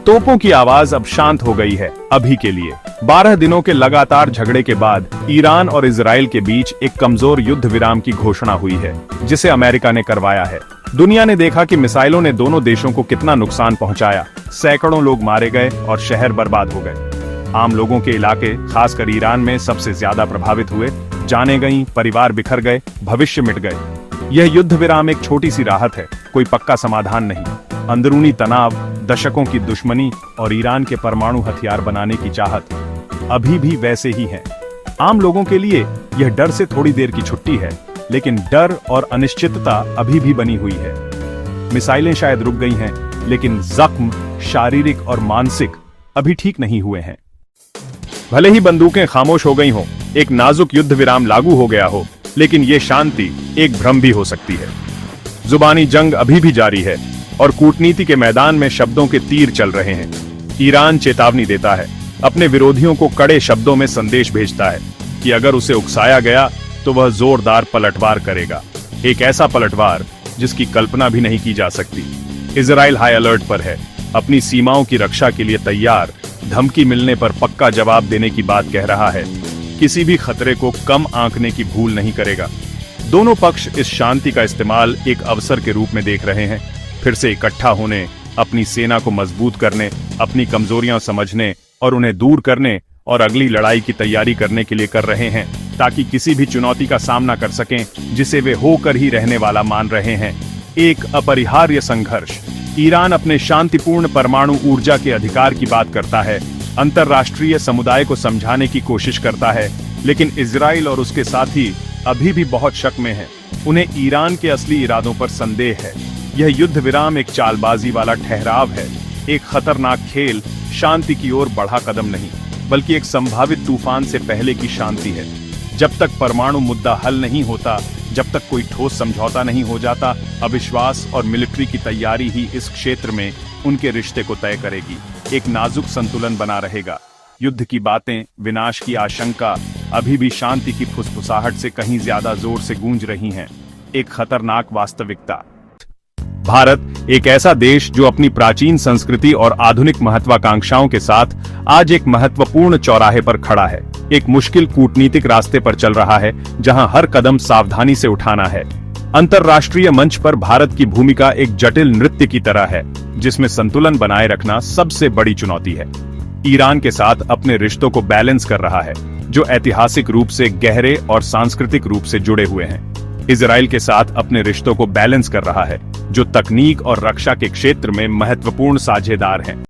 तोपों की आवाज अब शांत हो गई है, अभी के लिए। 12 दिनों के लगातार झगड़े के बाद ईरान और इजराइल के बीच एक कमजोर युद्ध विराम की घोषणा हुई है, जिसे अमेरिका ने करवाया है। दुनिया ने देखा कि मिसाइलों ने दोनों देशों को कितना नुकसान पहुंचाया। सैकड़ों लोग मारे गए और शहर बर्बाद हो गए। आम लोगों के इलाके, खासकर ईरान में, सबसे ज्यादा प्रभावित हुए। जाने गईं, परिवार बिखर गए, भविष्य मिट गए। यह युद्ध विराम एक छोटी सी राहत है, कोई पक्का समाधान नहीं। अंदरूनी तनाव, दशकों की दुश्मनी और ईरान के परमाणु हथियार बनाने की चाहत अभी भी वैसे ही हैं। आम लोगों के लिए यह डर से थोड़ी देर की छुट्टी है, लेकिन डर और अनिश्चितता अभी भी बनी हुई है। मिसाइलें शायद रुक गई हैं, लेकिन जख्म, शारीरिक और मानसिक, अभी ठीक नहीं हुए हैं। भले ही बंदूकें खामोश हो गई हों, एक नाजुक युद्ध विराम लागू हो गया हो, लेकिन यह शांति एक भ्रम भी हो सकती है। जुबानी जंग अभी भी जारी है और कूटनीति के मैदान में शब्दों के तीर चल रहे हैं। ईरान चेतावनी देता है, अपने विरोधियों को कड़े शब्दों में संदेश भेजता है कि अगर उसे उकसाया गया तो वह जोरदार पलटवार करेगा, एक ऐसा पलटवार जिसकी कल्पना भी नहीं की जा सकती। इजराइल हाई अलर्ट पर है, अपनी सीमाओं की रक्षा के लिए तैयार, धमकी मिलने पर पक्का जवाब देने की बात कह रहा है, किसी भी खतरे को कम आंकने की भूल नहीं करेगा। दोनों पक्ष इस शांति का इस्तेमाल एक अवसर के रूप में देख रहे हैं, फिर से इकट्ठा होने, अपनी सेना को मजबूत करने, अपनी कमजोरियां समझने और उन्हें दूर करने और अगली लड़ाई की तैयारी करने के लिए कर रहे हैं, ताकि किसी भी चुनौती का सामना कर सकें जिसे वे होकर ही रहने वाला मान रहे हैं। एक अपरिहार्य संघर्ष। ईरान अपने शांतिपूर्ण परमाणु ऊर्जा के अधिकार की बात करता है, अंतर्राष्ट्रीय समुदाय को समझाने की कोशिश करता है, लेकिन इजराइल और उसके साथी अभी भी बहुत शक में हैं। उन्हें ईरान के असली इरादों पर संदेह है। यह युद्ध विराम एक चालबाजी वाला ठहराव है, एक खतरनाक खेल, शांति की ओर बढ़ा कदम नहीं, बल्कि एक संभावित तूफान से पहले की शांति है। जब तक परमाणु मुद्दा हल नहीं होता, जब तक कोई ठोस समझौता नहीं हो जाता, अविश्वास और मिलिट्री की तैयारी ही इस क्षेत्र में उनके रिश्ते को तय करेगी। एक नाजुक संतुलन बना रहेगा। युद्ध की बातें, विनाश की आशंका अभी भी शांति की फुसफुसाहट से कहीं ज्यादा जोर से गूंज रही हैं। एक खतरनाक वास्तविकता। भारत एक ऐसा देश जो अपनी प्राचीन संस्कृति और आधुनिक महत्वाकांक्षाओं के साथ आज एक महत्वपूर्ण चौराहे पर खड़ा है। एक मुश्किल कूटनीतिक रास्ते पर चल रहा है, जहां हर कदम सावधानी से उठाना है। अंतर्राष्ट्रीय मंच पर भारत की भूमिका एक जटिल नृत्य की तरह है, जिसमें संतुलन बनाए रखना सबसे बड़ी चुनौती है। ईरान के साथ अपने रिश्तों को बैलेंस कर रहा है, जो ऐतिहासिक रूप से गहरे और सांस्कृतिक रूप से जुड़े हुए हैं। इजराइल के साथ अपने रिश्तों को बैलेंस कर रहा है, जो तकनीक और रक्षा के क्षेत्र में महत्वपूर्ण साझेदार हैं।